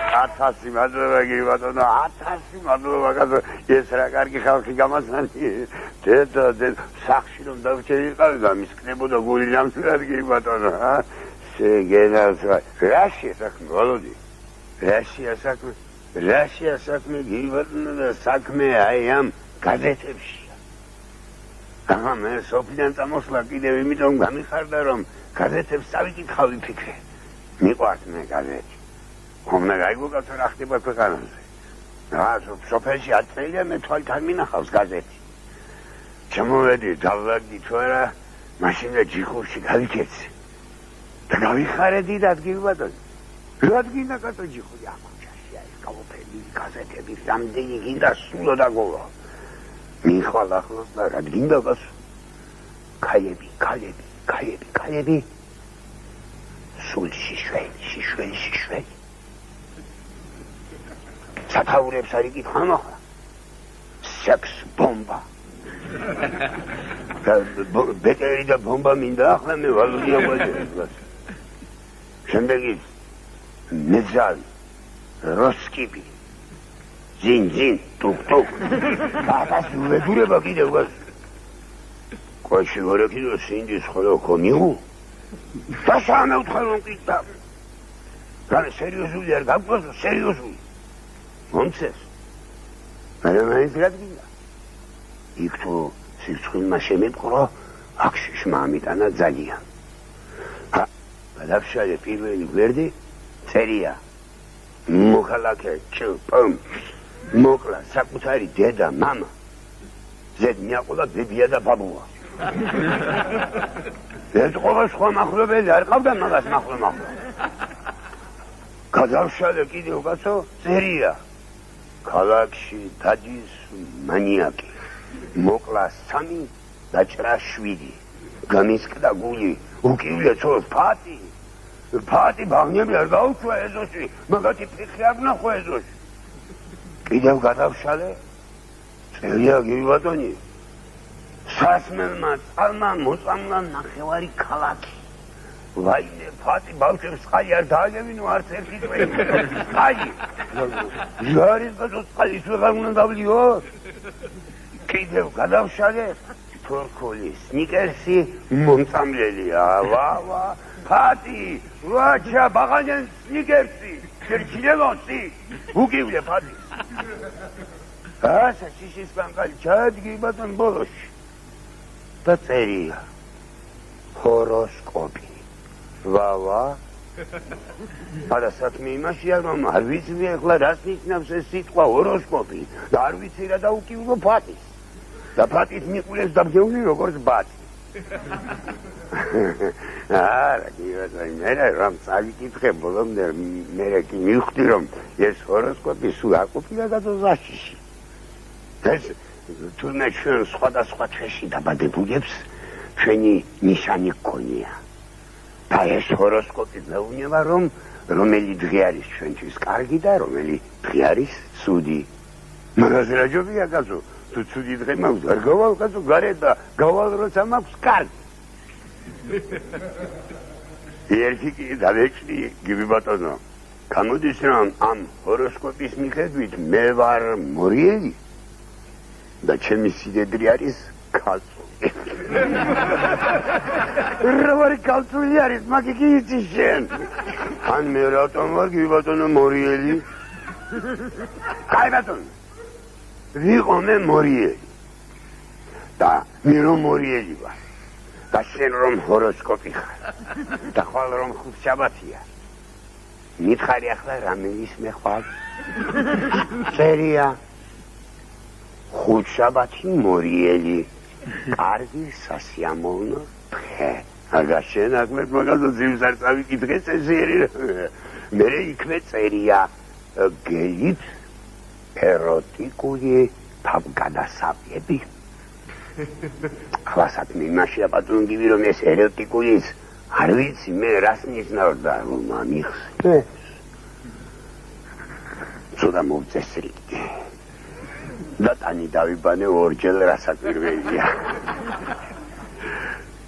1000 მადლობა გირი ბატონო 1000 მადლობა კაცო ეს რა კარგი ხალხი გამასანი დედა სახში რომ დავჭერიყავი და მისკნებოდა გული ნამსლად გირი ბატონო შეგენას რაშია საქმე ვალოდი რაშია საქმე გირი ბატონო და საქმე აი ამ გაზეთებშია ახლა მე სოფლიდან წამოსვლა კიდევ იმიტომ გამიხარდა რომ გაზეთებს წავიკითხავ ვიფიქრე მიყვარს მე გაზეთი ხომ გაიგო კაცო რა ხდება ქვეყანაზე რა სოფელში აწერია მე თვალთან მინახავს გაზეთი ჩამოვედი დავაგდი თუ არა მაშინ და ჯიხურში გავიქეცი და გავიხარე დიდად გირი ბატონო რა გინდა კაცო ჯიხური ახოჩაში არის გავოფენდი გაზეთები რამდენი გინდა სულო და გოლო მიხვალ ახლოს და რა გინდა კაცო ქაიები სულ შიშველი სათაურებს არ იკითხავ ახლა სექს ბომბა ბეტერი და ბომბა მინდა ახლა მე ვალოდია გვაძებს შემდეგი მეძალი როსკიპი ძინ ტუკ აბას უბედურება კიდევ გას ყოში ვარაკიდო სინდის ხოლო ხომიუ და სამეუთხარ რომ კიდა რა სერიოზული არ გაგვყოს სერიოზული მომცეს მაგრამ რა გინდა იქ თუ სიცხვილმა შემიპყრო აქ შიშმა ამიტანა ძალიან გადავშალე პირველი გვერდი წერია მოხალაკე ჩპომ მოკლა საკუთარი დედა მამა ზედ მიაყოლა ბებია და ბაბუა ეს ყოლა სხვა მახლობელი არ ყავდა მაგას მახლო გადავშალე კიდევ კაცო წერია ქალაქში დადის მანიაკი მოკლა 3 დაჭრა 7 გამისკდა გული უკივლე ცოლ ფათი ბაღნები არ გაუჩვა ეზოში მაგათი ფიხი არ ნახო ეზოში კიდევ გადავშალე წერია გირი ბატონი სასმელმა წალმა მოწამლა ნახევარი ქალაქი ვაიმე ფათი ბავშვებს წყალი არ დააგებინო არც ერთი წვენი წყალი ჟარის გაწო წყალი ვეღარ უნდა დავლიო კიდევ გადავშალე თორქული სნიკერსი მომწამლელია ვა ფათი ვაჩა ბაღანენ სნიკერსი შერჩილელოსი უკივლე ფათი ასა შიშის ბანკალი ჩადგი ბატონ ბოლოში და წერია ჰოროსკოპი ვა არა საქმე იმაშია რომ არ ვიცი ახლა რას ნიშნავს ეს სიტყვა ჰოროსკოპი და არ ვიცი რა დაუკივლო ფათის და ფათის მიყულებს დაბჯეული როგორც ბათი არა მე რომ წავიკითხე ბოლომდე მე კი მივხვდი რომ ეს ჰოროსკოპი სულ აყოფილა გადაზაშიში ეს თუნდაც ჩვენ სხვადასხვა თვეში დაბადებულებს ჩვენი ნიშანი გქონია და ეს ჰოროსკოპი მეუბნება რომ რომელი დღე არის ჩვენთვის კარგი და რომელი დღე არის ცუდი მაგაზე რა ჯობია კაცო თუ ცუდი დღე მაქვს არ გავალ კაცო გარეთ და გავალ როცა მაქვს კარგი ერთი კი დავეჭდი გივი ბატონო გამოდის რომ ამ ჰოროსკოპის მიხედვით მე ვარ მორიელი და ჩემი სიდედრი არის ქალწული რა ვარ ქალწული არის მაგი კი იცი შენ ან მე რატომ ვარ გივი ბატონო მორიელი კაი ბატონო ვიყო მე მორიელი და მე რომ მორიელი ვარ და შენ რომ ჰოროსკოპი ხარ და ხვალ რომ ხუთშაბათია მითხარი ახლა რამეის მე ხვალ წერია ხუთშაბათი მორიელი კარგი სასიამოვნო დღე აგა შენ აკმეთ მაგაზე ძიმს არ წავიკითხეს ესერი მე იქვე წერია გელით ეროტიკული თავგადასავლები ხლასად მიმაშია ბატონ გივი რომ ეს ეროტიკულის არ ვიცი მე რას ნიშნავდა რომ ამიხსნეს ცუდა მოვწესრიგდი და ტანი დავიბანე ორჯერ რასაკვირველია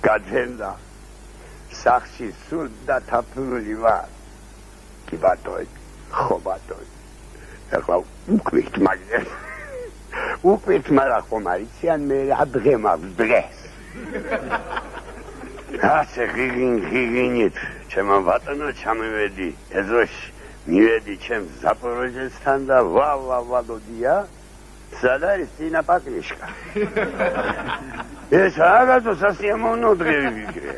გაძენდა სახში სულ და თაფლული ვარ კი ბატონი ხო ბატონო ეხლა უკვირთ მაგრამ ხომ არიციან მე რა დღე მაქვს დღეს ასე ღიგინით ჩემო ბატონო ჩამივედი ეზოში მივედი ჩემ ზაპოროჟესთან და ვალოდია სად არის წინა პაკლიშკა ეს რაღაცა სასიამოვნო დღე ვიგრე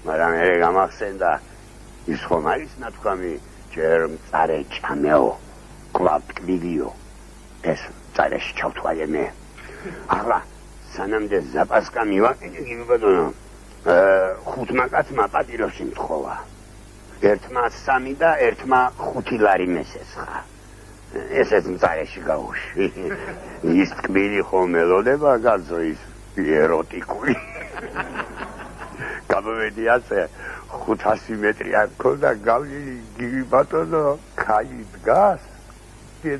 მაგრამ მე გამახსენდა ის ხომ არის ნათქვამი ჯერ მწარე ჭამეო კლაპ ტკბილიო ეს წარეში ჩავთვალე მე ახლა სანამდე ზაპასკა მივაკიდე გიბატონო ხუთმა კაცმა პატიროსი მთხოვა ერთმა 3 და ერთმა 5 ლარი მესესხა ესეც მწარეში გაუშვი ის ტკბილი ხომ ელოდება კაცო ის ეროტიკული გამოვედი ასე 500 მეტრი არ ქონდა გავლილი გივი ბატონო ქალი დგას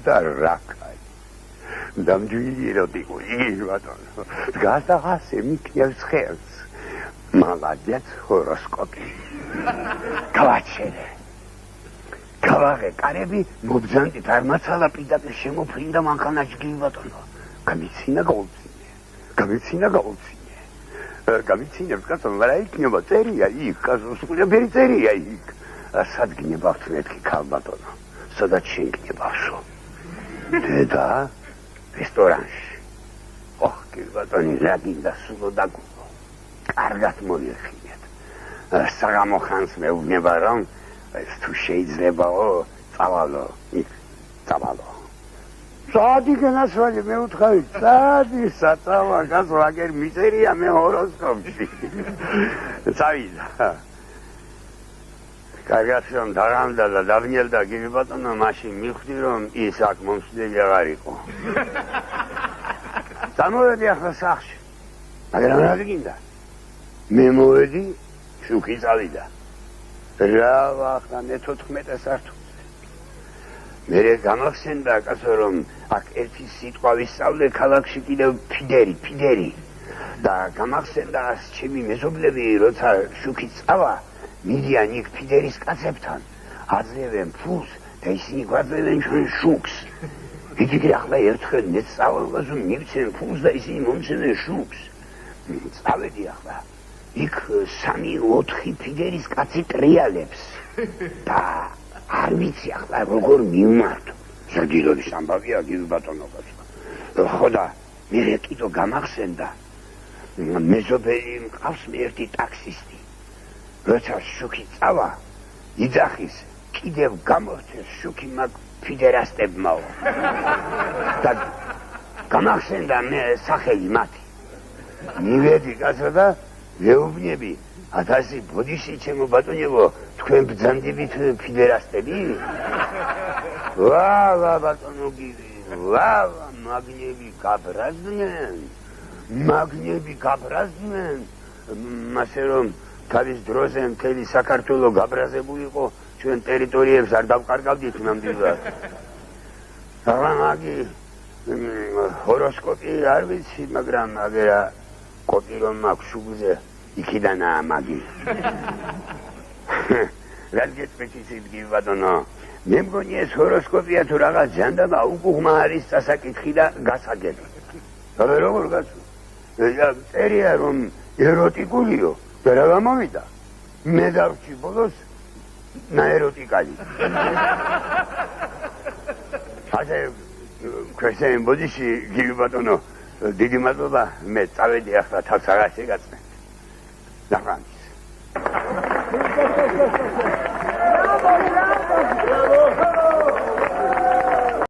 და რა ქალი დამჯვილი ეროტიკული გივი ბატონო დგას და ასე მიქნევს ხელს მალადეც ჰოროსკოპი გავაჩერე გავაღე კარები მობძანდით არ მაცალა პირდაპირ შემოფრინდა მანქანაში გივი ბატონო გამიცინა გამიცინებს კაცო რა იქნება წერია იქ კაცო სულები წერია იქ სად გინებავთ მეთქი ქალბატონო სადაც შენ გინებავსო დედა რესტორანში ოხ გილბატონი რა გინდა სულო დაგულო კარგად მოიხინეთ საღამო ხანს მეუბნება რომ ეს თუ შეიძლებაო წავალო იქ წავალო სადი განასვალი მე უთხარი სადი საწავა კაცო აგერ მიწერია მე ჰოროსკოპში წავიდა კარგად რომ დაღამდა და დაბნიელდა გივი ბატონო მაშინ მივხვდი რომ ის აქ მომსვლელი აღარ იყო დამოვედი ახლა სახლში მაგრამ რა გინდა მე მოვედი შუქი წავიდა რა ახლა მე 14 საათი მერე გამახსენდა კაცო რომ აქ ერთი სიტყვა ვისწავლე ქალაქში კიდევ ფიდერი და გამახსენდა ჩემი მეზობლები როცა შუქი წავა მიდიან იქ ფიდერის კაცებთან აძლევენ ფულს და ისინი გვაძლევენ ჩვენ შუქს იგი ახლა ერთხელ მე სწავლობაზე მივცენ ფულს და ისინი მომცემენ შუქს წავედი ახლა იქ 3-4 ფიდერის კაცი ტრიალებს და არ ვიცი ახლა როგორ მივმართო ზრდილობის ამბავია გივი ბატონო ხო და მე კიდო გამახსენდა მეზობელი მყავს მე ერთი ტაქსისტი როცა შუქი წავა იძახის კიდევ გამორჩეს შუქი მაგ ფიდერასტებმაო და გამახსენდა მე სახელი მათი მივედი კაცო და ვეუბნები ათასი ბოდიში ჩემო ბატონებო თქვენ ბძანდებით ფიდერასტები ვა ბატონო გივი ვა მაგნები გაბრაზდნენ მასე რომ თავის დროზე მთელი საქართველო გაბრაზებულიყო ჩვენ ტერიტორიებს არ დავკარგავდით ნამდვილად ახლა მაგი ჰოროსკოპი არ ვიცი მაგრამ აგერა კოპი რომ მაქვს შუბლზე იქიდანაა მაგი რაც გეტყვით გივი ბატონო მე მგონი ეს ჰოროსკოპია თუ რაღაც ჯანდაბა უკუღმა არის წასაკითხი და გასაგები როგორ გასულ წერია რომ ეროტიკულიო და რა გამოვიდა მე დავრჩი ბოლოს ნაეროტიკალი ასე ქვესენ ბოდიში გივი ბატონო დიდი მადლობა მე წავედი ახლა თავს აღარ შეგაწმენთ. Davrantis.